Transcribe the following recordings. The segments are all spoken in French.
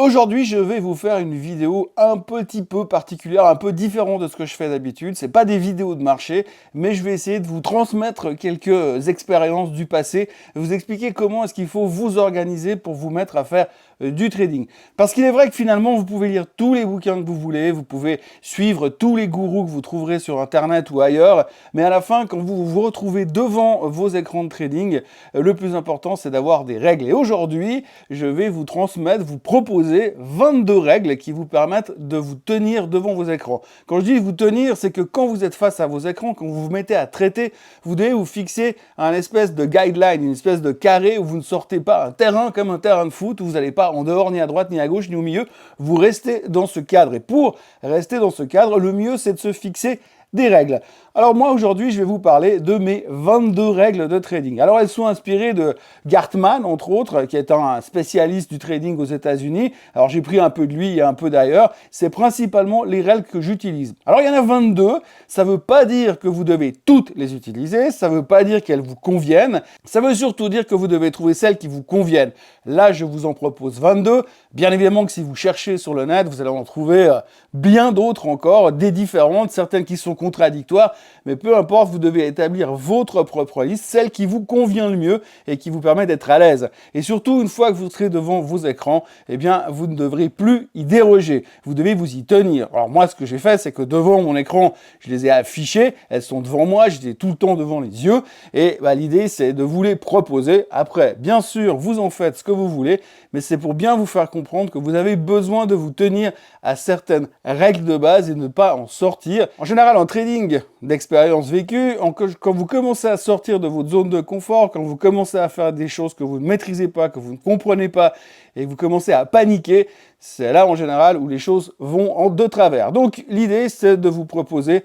Aujourd'hui, je vais vous faire une vidéo un petit peu particulière, un peu différente de ce que je fais d'habitude. C'est pas des vidéos de marché, mais je vais essayer de vous transmettre quelques expériences du passé, vous expliquer comment est-ce qu'il faut vous organiser pour vous mettre à faire du trading. Parce qu'il est vrai que finalement, vous pouvez lire tous les bouquins que vous voulez, vous pouvez suivre tous les gourous que vous trouverez sur Internet ou ailleurs, mais à la fin, quand vous vous retrouvez devant vos écrans de trading, le plus important, c'est d'avoir des règles. Et aujourd'hui, je vais vous transmettre, vous proposer 22 règles qui vous permettent de vous tenir devant vos écrans. Quand je dis vous tenir, c'est que quand vous êtes face à vos écrans, quand vous vous mettez à traiter, vous devez vous fixer un espèce de guideline, une espèce de carré où vous ne sortez pas un terrain comme un terrain de foot, où vous n'allez pas en dehors, ni à droite, ni à gauche, ni au milieu. Vous restez dans ce cadre. Et pour rester dans ce cadre, le mieux, c'est de se fixer des règles. Alors moi aujourd'hui je vais vous parler de mes 22 règles de trading. Alors elles sont inspirées de Gartman entre autres, qui est un spécialiste du trading aux États-Unis. Alors j'ai pris un peu de lui et un peu d'ailleurs. C'est principalement les règles que j'utilise. Alors il y en a 22. Ça ne veut pas dire que vous devez toutes les utiliser. Ça ne veut pas dire qu'elles vous conviennent. Ça veut surtout dire que vous devez trouver celles qui vous conviennent. Là je vous en propose 22. Bien évidemment que si vous cherchez sur le net, vous allez en trouver bien d'autres encore, des différentes, certaines qui sont contradictoires. Mais peu importe, vous devez établir votre propre liste, celle qui vous convient le mieux et qui vous permet d'être à l'aise. Et surtout, une fois que vous serez devant vos écrans, eh bien, vous ne devrez plus y déroger. Vous devez vous y tenir. Alors moi, ce que j'ai fait, c'est que devant mon écran, je les ai affichées. Elles sont devant moi, je les ai tout le temps devant les yeux. Et l'idée, c'est de vous les proposer. Après, bien sûr, vous en faites ce que vous voulez, mais c'est pour bien vous faire comprendre que vous avez besoin de vous tenir à certaines règles de base et ne pas en sortir. En général, en trading d'expérience vécue, quand vous commencez à sortir de votre zone de confort, quand vous commencez à faire des choses que vous ne maîtrisez pas, que vous ne comprenez pas, et que vous commencez à paniquer, c'est là en général où les choses vont de travers. Donc l'idée, c'est de vous proposer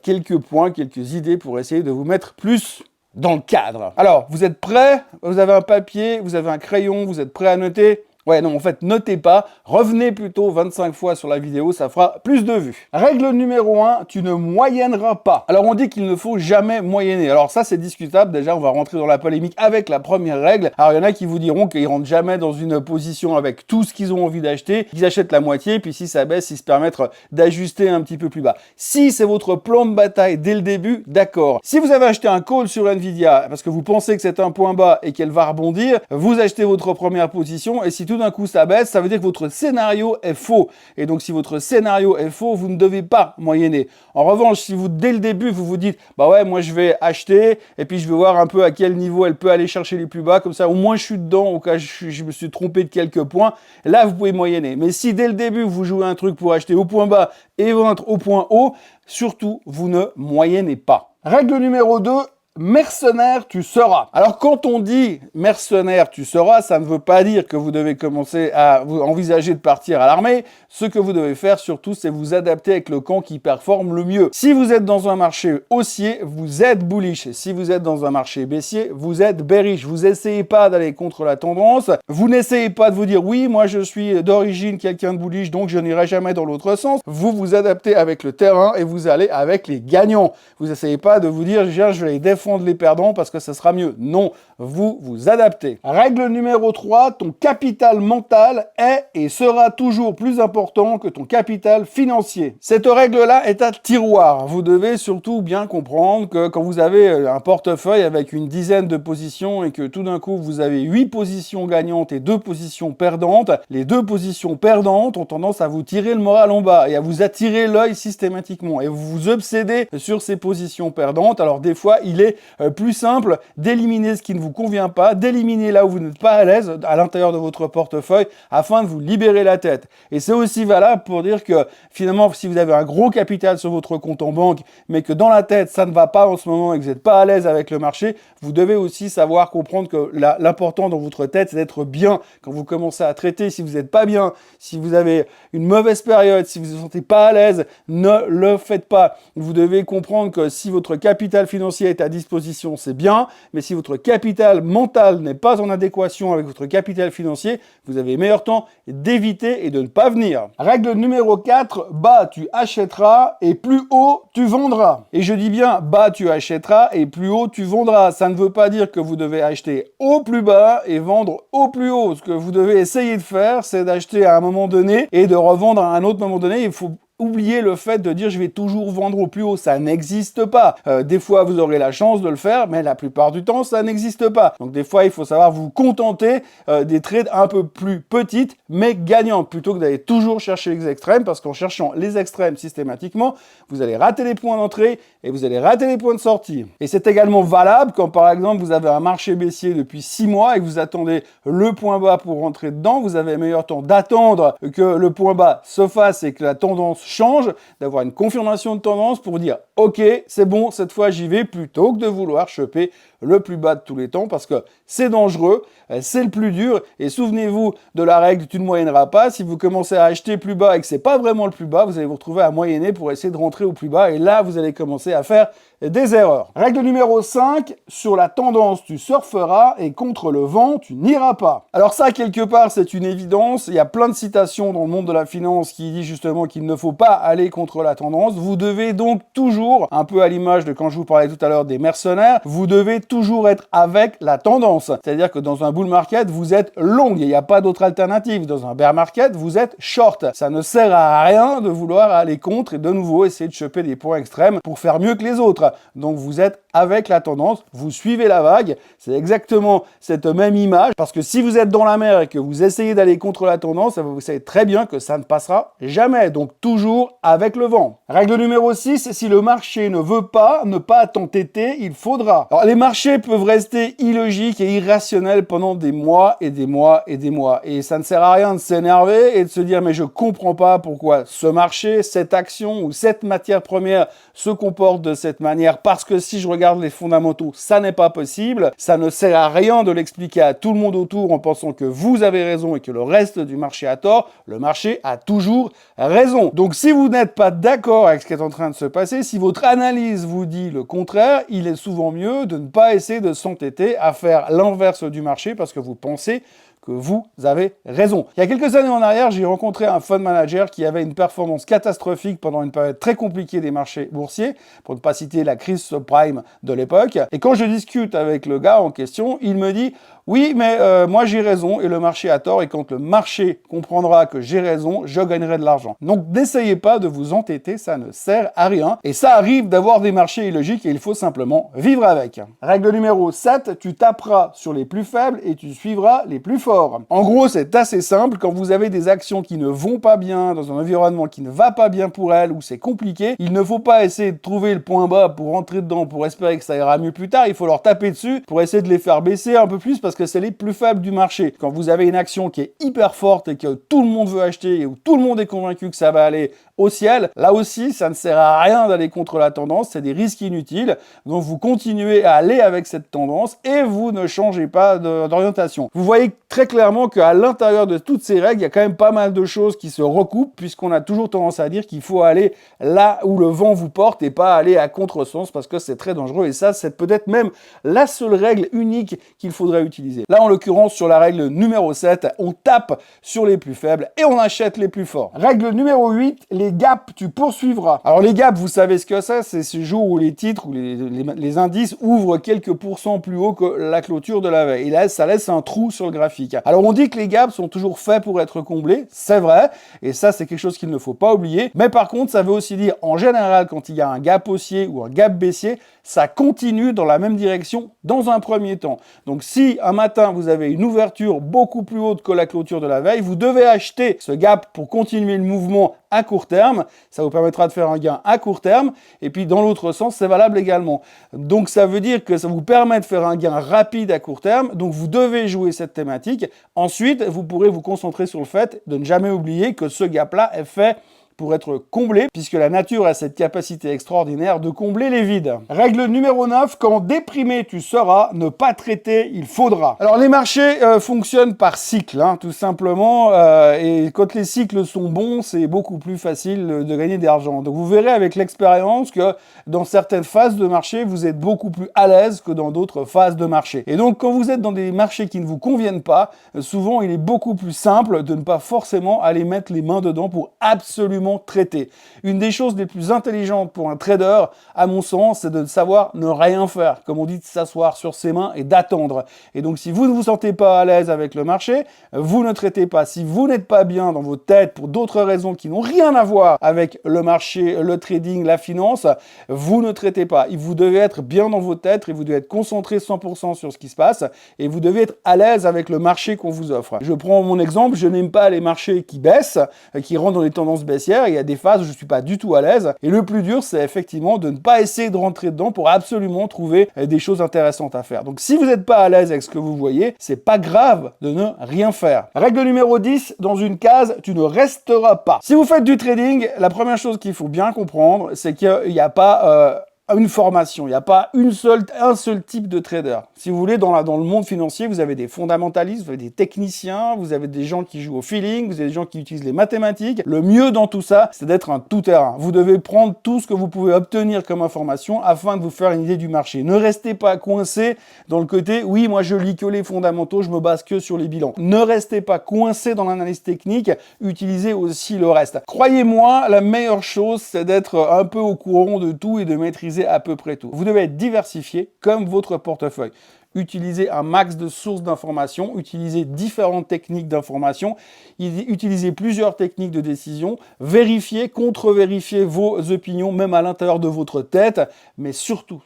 quelques points, quelques idées pour essayer de vous mettre plus dans le cadre. Alors, vous êtes prêts? Vous avez un papier, vous avez un crayon, vous êtes prêts à noter? Ouais, non, en fait, notez pas. Revenez plutôt 25 fois sur la vidéo, ça fera plus de vues. Règle numéro 1, tu ne moyenneras pas. Alors, on dit qu'il ne faut jamais moyenner. Alors ça, c'est discutable. Déjà, on va rentrer dans la polémique avec la première règle. Alors, il y en a qui vous diront qu'ils rentrent jamais dans une position avec tout ce qu'ils ont envie d'acheter. Ils achètent la moitié, puis si ça baisse, ils se permettent d'ajuster un petit peu plus bas. Si c'est votre plan de bataille dès le début, d'accord. Si vous avez acheté un call sur Nvidia parce que vous pensez que c'est un point bas et qu'elle va rebondir, vous achetez votre première position et si tout d'un coup ça baisse, ça veut dire que votre scénario est faux. Et donc si votre scénario est faux, vous ne devez pas moyenner. En revanche, si vous dès le début vous vous dites bah ouais, moi je vais acheter et puis je vais voir un peu à quel niveau elle peut aller chercher les plus bas, comme ça au moins je suis dedans au cas je me suis trompé de quelques points, là vous pouvez moyenner. Mais si dès le début vous jouez un truc pour acheter au point bas et vendre au point haut, surtout vous ne moyennez pas. Règle numéro 2, mercenaire, tu seras. Alors, quand on dit mercenaire, tu seras, ça ne veut pas dire que vous devez commencer à envisager de partir à l'armée. Ce que vous devez faire, surtout, c'est vous adapter avec le camp qui performe le mieux. Si vous êtes dans un marché haussier, vous êtes bullish. Si vous êtes dans un marché baissier, vous êtes bearish. Vous essayez pas d'aller contre la tendance. Vous n'essayez pas de vous dire, oui, moi, je suis d'origine quelqu'un de bullish, donc je n'irai jamais dans l'autre sens. Vous vous adaptez avec le terrain et vous allez avec les gagnants. Vous n'essayez pas de vous dire, je vais les défendre les perdants parce que ça sera mieux. Non, vous vous adaptez. Règle numéro 3, ton capital mental est et sera toujours plus important que ton capital financier. Cette règle-là est un tiroir. Vous devez surtout bien comprendre que quand vous avez un portefeuille avec une dizaine de positions et que tout d'un coup vous avez 8 positions gagnantes et 2 positions perdantes, les 2 positions perdantes ont tendance à vous tirer le moral en bas et à vous attirer l'œil systématiquement et vous vous obsédez sur ces positions perdantes. Alors des fois, il est plus simple d'éliminer ce qui ne vous convient pas, d'éliminer là où vous n'êtes pas à l'aise à l'intérieur de votre portefeuille afin de vous libérer la tête. Et c'est aussi valable pour dire que finalement, si vous avez un gros capital sur votre compte en banque, mais que dans la tête, ça ne va pas en ce moment et que vous n'êtes pas à l'aise avec le marché, vous devez aussi savoir comprendre que l'important dans votre tête, c'est d'être bien quand vous commencez à traiter. Si vous n'êtes pas bien, si vous avez une mauvaise période, si vous ne vous sentez pas à l'aise, ne le faites pas. Vous devez comprendre que si votre capital financier est à disposition, disposition, c'est bien, mais si votre capital mental n'est pas en adéquation avec votre capital financier, vous avez meilleur temps d'éviter et de ne pas venir. Règle numéro 4, bas tu achèteras et plus haut tu vendras. Et je dis bien bas tu achèteras et plus haut tu vendras. Ça ne veut pas dire que vous devez acheter au plus bas et vendre au plus haut. Ce que vous devez essayer de faire, c'est d'acheter à un moment donné et de revendre à un autre moment donné. Il faut oubliez le fait de dire je vais toujours vendre au plus haut, ça n'existe pas. Des fois vous aurez la chance de le faire, mais la plupart du temps ça n'existe pas. Donc des fois il faut savoir vous contenter des trades un peu plus petites mais gagnantes, plutôt que d'aller toujours chercher les extrêmes, parce qu'en cherchant les extrêmes systématiquement, vous allez rater les points d'entrée et vous allez rater les points de sortie. Et c'est également valable quand par exemple vous avez un marché baissier depuis 6 mois et que vous attendez le point bas pour rentrer dedans, vous avez meilleur temps d'attendre que le point bas se fasse et que la tendance change, d'avoir une confirmation de tendance pour dire ok, c'est bon, cette fois j'y vais, plutôt que de vouloir choper le plus bas de tous les temps, parce que c'est dangereux, c'est le plus dur, et souvenez-vous de la règle tu ne moyenneras pas. Si vous commencez à acheter plus bas et que c'est pas vraiment le plus bas, vous allez vous retrouver à moyenner pour essayer de rentrer au plus bas, et là vous allez commencer à faire des erreurs. Règle numéro 5, sur la tendance tu surferas et contre le vent tu n'iras pas. Alors ça, quelque part, c'est une évidence. Il y a plein de citations dans le monde de la finance qui disent justement qu'il ne faut pas aller contre la tendance. Vous devez donc toujours, un peu à l'image de quand je vous parlais tout à l'heure des mercenaires, vous devez toujours être avec la tendance. C'est-à-dire que dans un bull market, vous êtes long, il n'y a pas d'autre alternative. Dans un bear market, vous êtes short. Ça ne sert à rien de vouloir aller contre et de nouveau essayer de choper des points extrêmes pour faire mieux que les autres. Donc vous êtes avec la tendance, vous suivez la vague, c'est exactement cette même image, parce que si vous êtes dans la mer et que vous essayez d'aller contre la tendance, vous savez très bien que ça ne passera jamais, donc toujours avec le vent. Règle numéro 6, si le marché ne veut pas, ne pas t'entêter, il faudra. Alors les marchés peuvent rester illogiques et irrationnels pendant des mois et des mois et des mois, et ça ne sert à rien de s'énerver et de se dire mais je comprends pas pourquoi ce marché, cette action ou cette matière première se comporte de cette manière, parce que si je regarde les fondamentaux, ça n'est pas possible. Ça ne sert à rien de l'expliquer à tout le monde autour en pensant que vous avez raison et que le reste du marché a tort. Le marché a toujours raison. Donc si vous n'êtes pas d'accord avec ce qui est en train de se passer, si votre analyse vous dit le contraire, il est souvent mieux de ne pas essayer de s'entêter à faire l'inverse du marché parce que vous pensez que vous avez raison. Il y a quelques années en arrière, j'ai rencontré un fund manager qui avait une performance catastrophique pendant une période très compliquée des marchés boursiers, pour ne pas citer la crise subprime de l'époque. Et quand je discute avec le gars en question, il me dit « Oui, mais moi j'ai raison et le marché a tort, et quand le marché comprendra que j'ai raison, je gagnerai de l'argent. » Donc n'essayez pas de vous entêter, ça ne sert à rien. Et ça arrive d'avoir des marchés illogiques et il faut simplement vivre avec. Règle numéro 7, tu taperas sur les plus faibles et tu suivras les plus forts. En gros, c'est assez simple. Quand vous avez des actions qui ne vont pas bien, dans un environnement qui ne va pas bien pour elles, où c'est compliqué, il ne faut pas essayer de trouver le point bas pour rentrer dedans, pour espérer que ça ira mieux plus tard. Il faut leur taper dessus pour essayer de les faire baisser un peu plus, parce que c'est les plus faibles du marché. Quand vous avez une action qui est hyper forte et que tout le monde veut acheter et où tout le monde est convaincu que ça va aller au ciel, là aussi, ça ne sert à rien d'aller contre la tendance, c'est des risques inutiles. Donc vous continuez à aller avec cette tendance et vous ne changez pas d'orientation. Vous voyez très clairement qu'à l'intérieur de toutes ces règles, il y a quand même pas mal de choses qui se recoupent, puisqu'on a toujours tendance à dire qu'il faut aller là où le vent vous porte et pas aller à contresens, parce que c'est très dangereux. Et ça, c'est peut-être même la seule règle unique qu'il faudrait utiliser. Là, en l'occurrence, sur la règle numéro 7, on tape sur les plus faibles et on achète les plus forts. Règle numéro 8, les gaps, tu poursuivras. Alors les gaps, vous savez ce que c'est ce jour où les titres ou les indices ouvrent quelques pourcents plus haut que la clôture de la veille. Et là, ça laisse un trou sur le graphique. Alors on dit que les gaps sont toujours faits pour être comblés, c'est vrai, et ça c'est quelque chose qu'il ne faut pas oublier, mais par contre ça veut aussi dire en général quand il y a un gap haussier ou un gap baissier, ça continue dans la même direction dans un premier temps. Donc si un matin vous avez une ouverture beaucoup plus haute que la clôture de la veille, vous devez acheter ce gap pour continuer le mouvement à court terme, ça vous permettra de faire un gain à court terme, et puis dans l'autre sens c'est valable également. Donc ça veut dire que ça vous permet de faire un gain rapide à court terme, donc vous devez jouer cette thématique. Ensuite, vous pourrez vous concentrer sur le fait de ne jamais oublier que ce gap-là est fait pour être comblé, puisque la nature a cette capacité extraordinaire de combler les vides. Règle numéro 9, quand déprimé tu seras, ne pas traiter, il faudra. Alors les marchés fonctionnent par cycle, hein, tout simplement, et quand les cycles sont bons, c'est beaucoup plus facile de gagner de l'argent. Donc vous verrez avec l'expérience que dans certaines phases de marché, vous êtes beaucoup plus à l'aise que dans d'autres phases de marché. Et donc quand vous êtes dans des marchés qui ne vous conviennent pas, souvent il est beaucoup plus simple de ne pas forcément aller mettre les mains dedans pour absolument traiter. Une des choses les plus intelligentes pour un trader, à mon sens, c'est de savoir ne rien faire. Comme on dit, de s'asseoir sur ses mains et d'attendre. Et donc si vous ne vous sentez pas à l'aise avec le marché, vous ne traitez pas. Si vous n'êtes pas bien dans votre tête pour d'autres raisons qui n'ont rien à voir avec le marché, le trading, la finance, vous ne traitez pas. Vous devez être bien dans votre tête et vous devez être concentré 100% sur ce qui se passe et vous devez être à l'aise avec le marché qu'on vous offre. Je prends mon exemple, je n'aime pas les marchés qui baissent, qui rentrent dans les tendances baissières. Il y a des phases où je ne suis pas du tout à l'aise et le plus dur, c'est effectivement de ne pas essayer de rentrer dedans pour absolument trouver des choses intéressantes à faire. Donc si vous n'êtes pas à l'aise avec ce que vous voyez, c'est pas grave de ne rien faire. Règle numéro 10, dans une case, tu ne resteras pas. Si vous faites du trading, la première chose qu'il faut bien comprendre, c'est qu'il n'y a pas une formation, il n'y a pas un seul type de trader. Si vous voulez, dans le monde financier, vous avez des fondamentalistes, vous avez des techniciens, vous avez des gens qui jouent au feeling, vous avez des gens qui utilisent les mathématiques. Le mieux dans tout ça, c'est d'être un tout-terrain. Vous devez prendre tout ce que vous pouvez obtenir comme information afin de vous faire une idée du marché. Ne restez pas coincé dans le côté, oui, moi je lis que les fondamentaux, je me base que sur les bilans. Ne restez pas coincé dans l'analyse technique, utilisez aussi le reste. Croyez-moi, la meilleure chose, c'est d'être un peu au courant de tout et de maîtriser à peu près tout. Vous devez être diversifié comme votre portefeuille. Utilisez un max de sources d'informations, utilisez différentes techniques d'information, utilisez plusieurs techniques de décision, vérifiez, contre-vérifiez vos opinions, même à l'intérieur de votre tête, mais surtout,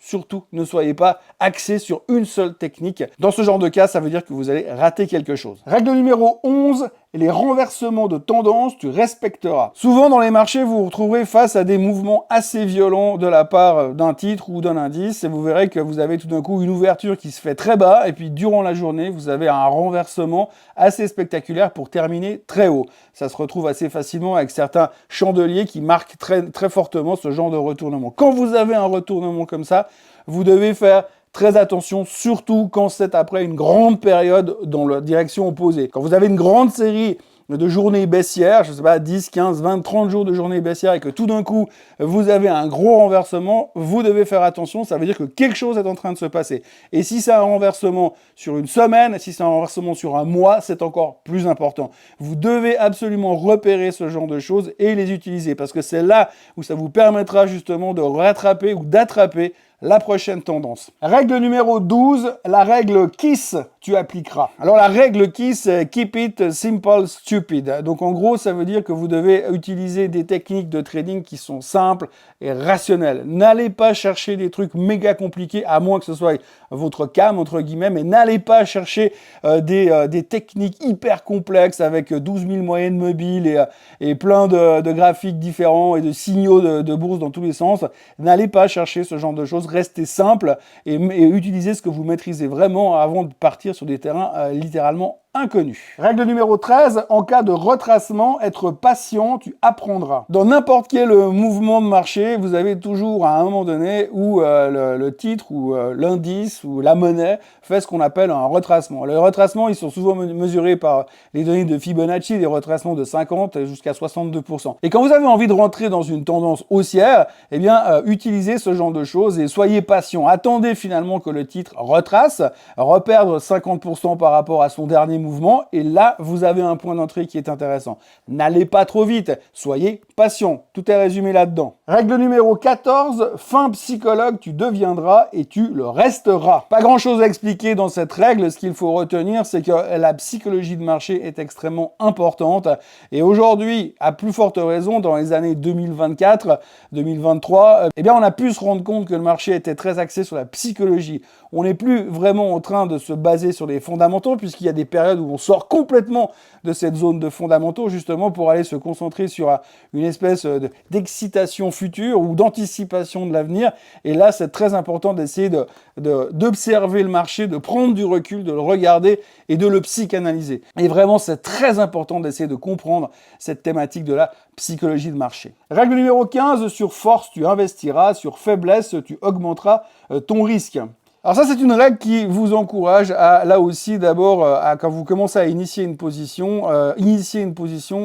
ne soyez pas axé sur une seule technique. Dans ce genre de cas, ça veut dire que vous allez rater quelque chose. Règle numéro 11, les renversements de tendance, tu respecteras. Souvent dans les marchés, vous vous retrouverez face à des mouvements assez violents de la part d'un titre ou d'un indice et vous verrez que vous avez tout d'un coup une ouverture qui se fait très bas et puis durant la journée, vous avez un renversement assez spectaculaire pour terminer très haut. Ça se retrouve assez facilement avec certains chandeliers qui marquent très fortement ce genre de retournement. Quand vous avez un retournement comme ça, vous devez faire très attention, surtout quand c'est après une grande période dans la direction opposée. Quand vous avez une grande série de journées baissières, je sais pas, 10, 15, 20, 30 jours de journées baissières et que tout d'un coup, vous avez un gros renversement, vous devez faire attention, ça veut dire que quelque chose est en train de se passer. Et si c'est un renversement sur une semaine, si c'est un renversement sur un mois, c'est encore plus important. Vous devez absolument repérer ce genre de choses et les utiliser parce que c'est là où ça vous permettra justement de rattraper ou d'attraper la prochaine tendance. Règle numéro 12, la règle KISS, tu appliqueras. Alors la règle KISS, c'est Keep it simple, stupid. Donc en gros, ça veut dire que vous devez utiliser des techniques de trading qui sont simples et rationnelles. N'allez pas chercher des trucs méga compliqués, à moins que ce soit votre cam, entre guillemets, mais n'allez pas chercher des techniques hyper complexes avec 12 000 moyennes mobiles et plein de graphiques différents et de signaux de bourse dans tous les sens. N'allez pas chercher ce genre de choses. Restez simple et utilisez ce que vous maîtrisez vraiment avant de partir sur des terrains littéralement inconnu. Règle numéro 13, en cas de retracement, être patient, tu apprendras. Dans n'importe quel mouvement de marché, vous avez toujours à un moment donné où le titre ou l'indice ou la monnaie fait ce qu'on appelle un retracement. Les retracements, ils sont souvent mesurés par les données de Fibonacci, des retracements de 50 jusqu'à 62%. Et quand vous avez envie de rentrer dans une tendance haussière, eh bien, utilisez ce genre de choses et soyez patient. Attendez finalement que le titre retrace, reperdre 50% par rapport à son dernier mouvement, et là, vous avez un point d'entrée qui est intéressant. N'allez pas trop vite, soyez patient. Tout est résumé là-dedans. Règle numéro 14, fin psychologue, tu deviendras et tu le resteras. Pas grand-chose à expliquer dans cette règle. Ce qu'il faut retenir, c'est que la psychologie de marché est extrêmement importante. Et aujourd'hui, à plus forte raison, dans les années 2024, 2023, eh bien, on a pu se rendre compte que le marché était très axé sur la psychologie. On n'est plus vraiment en train de se baser sur les fondamentaux, puisqu'il y a des périodes période où on sort complètement de cette zone de fondamentaux, justement pour aller se concentrer sur une espèce d'excitation future ou d'anticipation de l'avenir. Et là, c'est très important d'essayer d'observer le marché, de prendre du recul, de le regarder et de le psychanalyser. Et vraiment, c'est très important d'essayer de comprendre cette thématique de la psychologie de marché. Règle numéro 15, sur force, tu investiras, sur faiblesse, tu augmenteras ton risque. Alors ça, c'est une règle qui vous encourage à, là aussi, d'abord, quand vous commencez à initier une position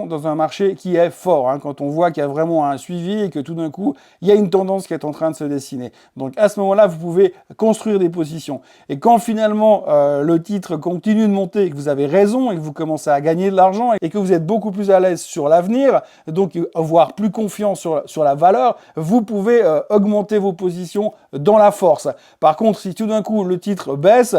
dans un marché qui est fort, hein, quand on voit qu'il y a vraiment un suivi et que tout d'un coup, il y a une tendance qui est en train de se dessiner. Donc à ce moment-là, vous pouvez construire des positions. Et quand finalement, le titre continue de monter et que vous avez raison et que vous commencez à gagner de l'argent et que vous êtes beaucoup plus à l'aise sur l'avenir, donc avoir plus confiance sur la valeur, vous pouvez augmenter vos positions dans la force. Par contre, si tout d'un coup le titre baisse,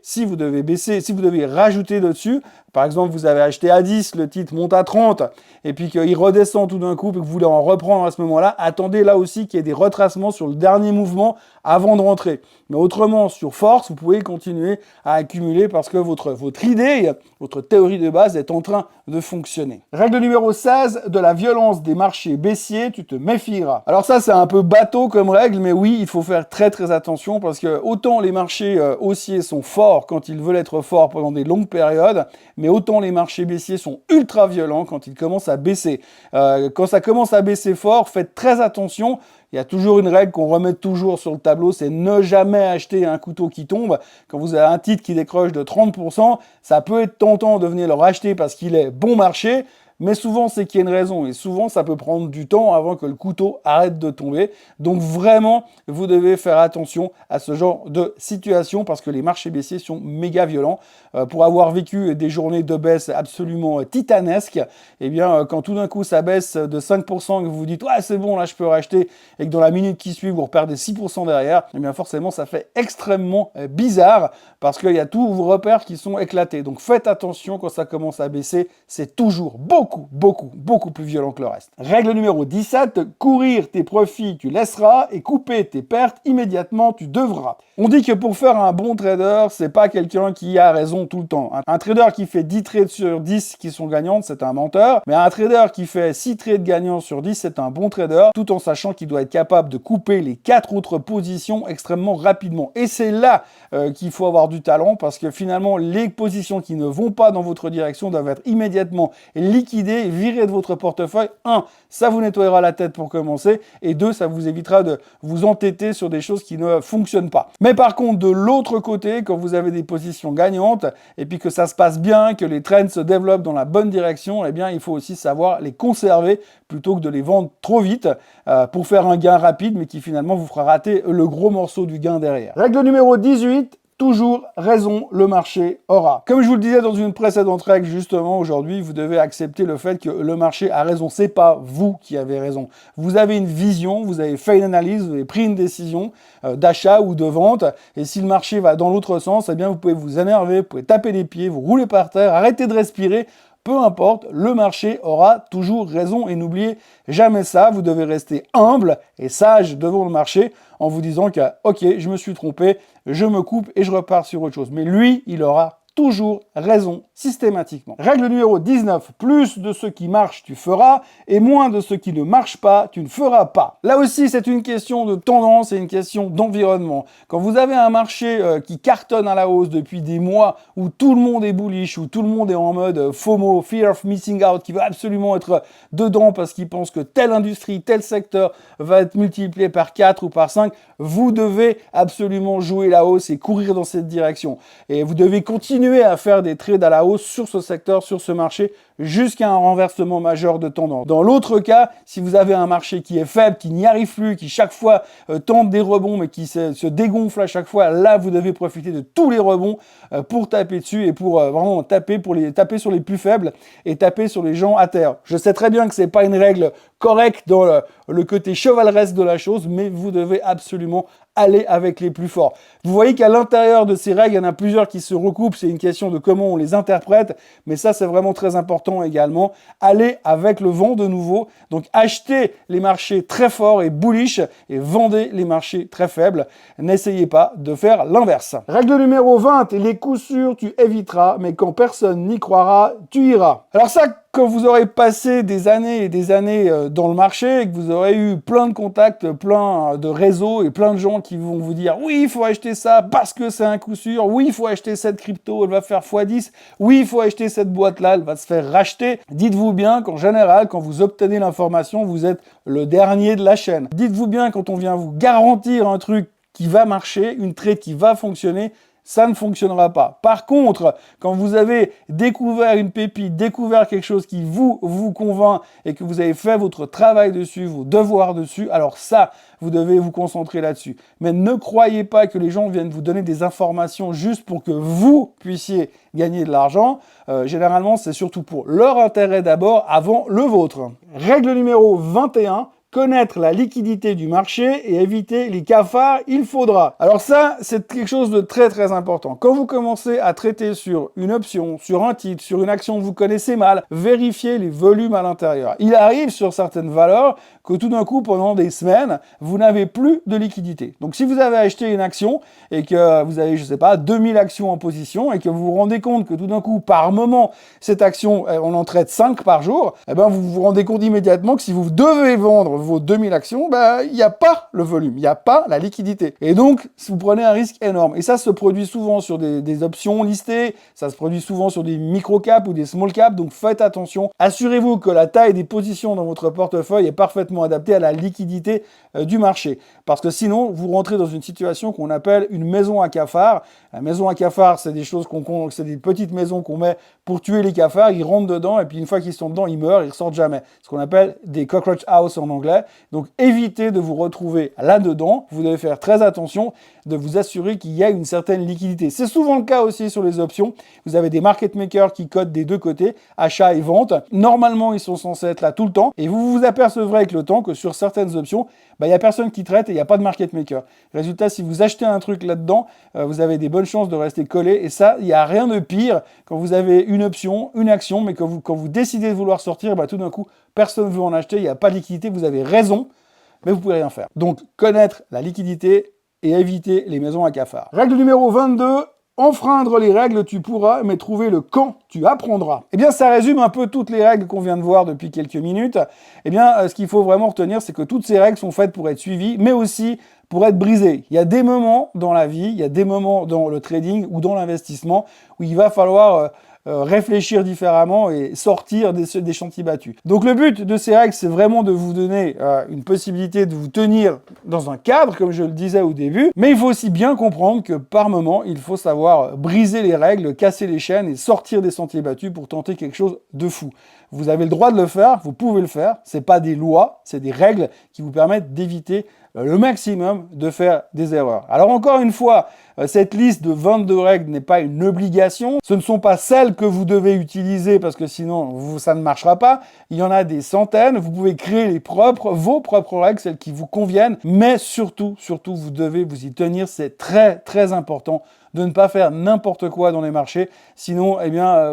si vous devez rajouter dessus, par exemple vous avez acheté à 10, le titre monte à 30, et puis qu'il redescend tout d'un coup, et que vous voulez en reprendre à ce moment-là, attendez là aussi qu'il y ait des retracements sur le dernier mouvement avant de rentrer. Mais autrement, sur force, vous pouvez continuer à accumuler parce que votre idée, votre théorie de base est en train de fonctionner. Règle numéro 16, de la violence des marchés baissiers, tu te méfieras. Alors ça, c'est un peu bateau comme règle, mais oui, il faut faire très très attention parce que autant les marchés haussiers sont forts quand ils veulent être forts pendant des longues périodes, mais autant les marchés baissiers sont ultra violents quand ils commencent à baisser. Quand ça commence à baisser fort, faites très attention. Il y a toujours une règle qu'on remet toujours sur le tableau, c'est ne jamais acheter un couteau qui tombe. Quand vous avez un titre qui décroche de 30%, ça peut être tentant de venir le racheter parce qu'il est bon marché, mais souvent c'est qu'il y a une raison et souvent ça peut prendre du temps avant que le couteau arrête de tomber. Donc vraiment, vous devez faire attention à ce genre de situation parce que les marchés baissiers sont méga violents. Pour avoir vécu des journées de baisse absolument titanesques, eh bien quand tout d'un coup ça baisse de 5% et que vous vous dites ouais c'est bon là je peux racheter et que dans la minute qui suit vous reperdez 6% derrière, eh bien forcément ça fait extrêmement bizarre parce qu'il y a tous vos repères qui sont éclatés. Donc faites attention quand ça commence à baisser, c'est toujours beaucoup plus violent que le reste. Règle numéro 17, courir tes profits tu laisseras et couper tes pertes immédiatement tu devras. On dit que pour faire un bon trader, c'est pas quelqu'un qui a raison tout le temps. Un trader qui fait 10 trades sur 10 qui sont gagnantes, c'est un menteur, mais un trader qui fait 6 trades gagnants sur 10, c'est un bon trader, tout en sachant qu'il doit être capable de couper les 4 autres positions extrêmement rapidement. Et c'est là qu'il faut avoir du talent, parce que finalement, les positions qui ne vont pas dans votre direction doivent être immédiatement liquidées, virées de votre portefeuille. 1, ça vous nettoyera la tête pour commencer, et 2, ça vous évitera de vous entêter sur des choses qui ne fonctionnent pas. Mais par contre, de l'autre côté, quand vous avez des positions gagnantes, et puis que ça se passe bien, que les trends se développent dans la bonne direction, eh bien, il faut aussi savoir les conserver plutôt que de les vendre trop vite pour faire un gain rapide, mais qui finalement vous fera rater le gros morceau du gain derrière. Règle numéro 18, toujours raison, le marché aura. Comme je vous le disais dans une précédente règle, justement, aujourd'hui, vous devez accepter le fait que le marché a raison. C'est pas vous qui avez raison. Vous avez une vision, vous avez fait une analyse, vous avez pris une décision d'achat ou de vente. Et si le marché va dans l'autre sens, eh bien, vous pouvez vous énerver, vous pouvez taper les pieds, vous rouler par terre, arrêter de respirer. Peu importe, le marché aura toujours raison et n'oubliez jamais ça, vous devez rester humble et sage devant le marché en vous disant que ok, je me suis trompé, je me coupe et je repars sur autre chose. Mais lui, il aura toujours raison, systématiquement. Règle numéro 19, plus de ce qui marche, tu feras, et moins de ce qui ne marche pas, tu ne feras pas. Là aussi, c'est une question de tendance et une question d'environnement. Quand vous avez un marché qui cartonne à la hausse depuis des mois, où tout le monde est bullish, où tout le monde est en mode FOMO, Fear of Missing Out, qui veut absolument être dedans parce qu'il pense que telle industrie, tel secteur va être multiplié par 4 ou par 5, vous devez absolument jouer la hausse et courir dans cette direction. Et vous devez continuer à faire des trades à la hausse sur ce secteur, sur ce marché, jusqu'à un renversement majeur de tendance. Dans l'autre cas, si vous avez un marché qui est faible, qui n'y arrive plus, qui chaque fois tente des rebonds, mais qui se dégonfle à chaque fois, là, vous devez profiter de tous les rebonds pour taper dessus et pour vraiment taper sur les plus faibles et taper sur les gens à terre. Je sais très bien que c'est pas une règle correcte dans le côté chevaleresque de la chose, mais vous devez absolument allez avec les plus forts. Vous voyez qu'à l'intérieur de ces règles, il y en a plusieurs qui se recoupent, c'est une question de comment on les interprète, mais ça c'est vraiment très important également. Allez avec le vent de nouveau, donc achetez les marchés très forts et bullish et vendez les marchés très faibles. N'essayez pas de faire l'inverse. Règle numéro 20, les coups sûrs tu éviteras, mais quand personne n'y croira, tu iras. Alors ça, quand vous aurez passé des années et des années dans le marché et que vous aurez eu plein de contacts, plein de réseaux et plein de gens qui vont vous dire « Oui, il faut acheter ça parce que c'est un coup sûr. Oui, il faut acheter cette crypto, elle va faire x10. Oui, il faut acheter cette boîte-là, elle va se faire racheter. » Dites-vous bien qu'en général, quand vous obtenez l'information, vous êtes le dernier de la chaîne. Dites-vous bien quand on vient vous garantir un truc qui va marcher, une trade qui va fonctionner, ça ne fonctionnera pas. Par contre, quand vous avez découvert une pépite, découvert quelque chose qui vous convainc et que vous avez fait votre travail dessus, vos devoirs dessus, alors ça, vous devez vous concentrer là-dessus. Mais ne croyez pas que les gens viennent vous donner des informations juste pour que vous puissiez gagner de l'argent. Généralement, c'est surtout pour leur intérêt d'abord, avant le vôtre. Règle numéro 21. Connaître la liquidité du marché et éviter les cafards, il faudra. Alors ça, c'est quelque chose de très très important. Quand vous commencez à traiter sur une option, sur un titre, sur une action que vous connaissez mal, vérifiez les volumes à l'intérieur. Il arrive sur certaines valeurs que tout d'un coup, pendant des semaines, vous n'avez plus de liquidité. Donc si vous avez acheté une action et que vous avez, je sais pas, 2000 actions en position et que vous vous rendez compte que tout d'un coup, par moment, cette action, on en traite 5 par jour, eh ben vous vous rendez compte immédiatement que si vous devez vendre vos 2000 actions, il n'y a pas le volume, il n'y a pas la liquidité. Et donc, vous prenez un risque énorme. Et ça se produit souvent sur des options listées, ça se produit souvent sur des micro-caps ou des small-caps, donc faites attention. Assurez-vous que la taille des positions dans votre portefeuille est parfaitement adaptée à la liquidité du marché. Parce que sinon, vous rentrez dans une situation qu'on appelle une maison à cafards. La maison à cafards, c'est des choses c'est des petites maisons qu'on met pour tuer les cafards, ils rentrent dedans et puis une fois qu'ils sont dedans, ils meurent, ils ressortent jamais. Ce qu'on appelle des cockroach house en anglais. Donc évitez de vous retrouver là-dedans, vous devez faire très attention de vous assurer qu'il y a une certaine liquidité. C'est souvent le cas aussi sur les options. Vous avez des market makers qui codent des deux côtés, achat et vente. Normalement, ils sont censés être là tout le temps et vous vous apercevrez avec le temps que sur certaines options, il n'y a personne qui traite et il n'y a pas de market maker. Résultat, si vous achetez un truc là-dedans, vous avez des bonnes chances de rester collé et ça, il n'y a rien de pire quand vous avez une option, une action, mais quand vous décidez de vouloir sortir, tout d'un coup, personne ne veut en acheter, il n'y a pas de liquidité, vous avez raison, mais vous ne pouvez rien faire. Donc, connaître la liquidité et éviter les maisons à cafards. Règle numéro 22, enfreindre les règles tu pourras, mais trouver le quand tu apprendras. Eh bien, ça résume un peu toutes les règles qu'on vient de voir depuis quelques minutes. Eh bien, ce qu'il faut vraiment retenir, c'est que toutes ces règles sont faites pour être suivies, mais aussi pour être brisées. Il y a des moments dans la vie, il y a des moments dans le trading ou dans l'investissement où il va falloir réfléchir différemment et sortir des chantiers battus. Donc le but de ces règles, c'est vraiment de vous donner une possibilité de vous tenir dans un cadre, comme je le disais au début, mais il faut aussi bien comprendre que par moment, il faut savoir briser les règles, casser les chaînes et sortir des sentiers battus pour tenter quelque chose de fou. Vous avez le droit de le faire, vous pouvez le faire, c'est pas des lois, c'est des règles qui vous permettent d'éviter le maximum de faire des erreurs. Alors encore une fois, cette liste de 22 règles n'est pas une obligation. Ce ne sont pas celles que vous devez utiliser parce que sinon ça ne marchera pas. Il y en a des centaines. Vous pouvez créer vos propres règles, celles qui vous conviennent. Mais surtout, vous devez vous y tenir. C'est très, très important de ne pas faire n'importe quoi dans les marchés. Sinon,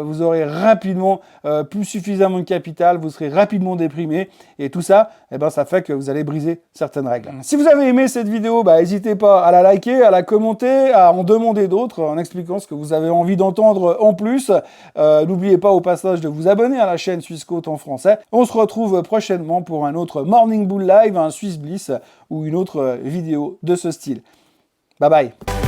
vous aurez rapidement plus suffisamment de capital, vous serez rapidement déprimé. Et tout ça, ça fait que vous allez briser certaines règles. Si vous avez aimé cette vidéo, n'hésitez pas à la liker, à la commenter, à en demander d'autres en expliquant ce que vous avez envie d'entendre en plus. N'oubliez pas au passage de vous abonner à la chaîne Swissquote en français. On se retrouve prochainement pour un autre Morning Bull Live, un Swiss Bliss ou une autre vidéo de ce style. Bye bye.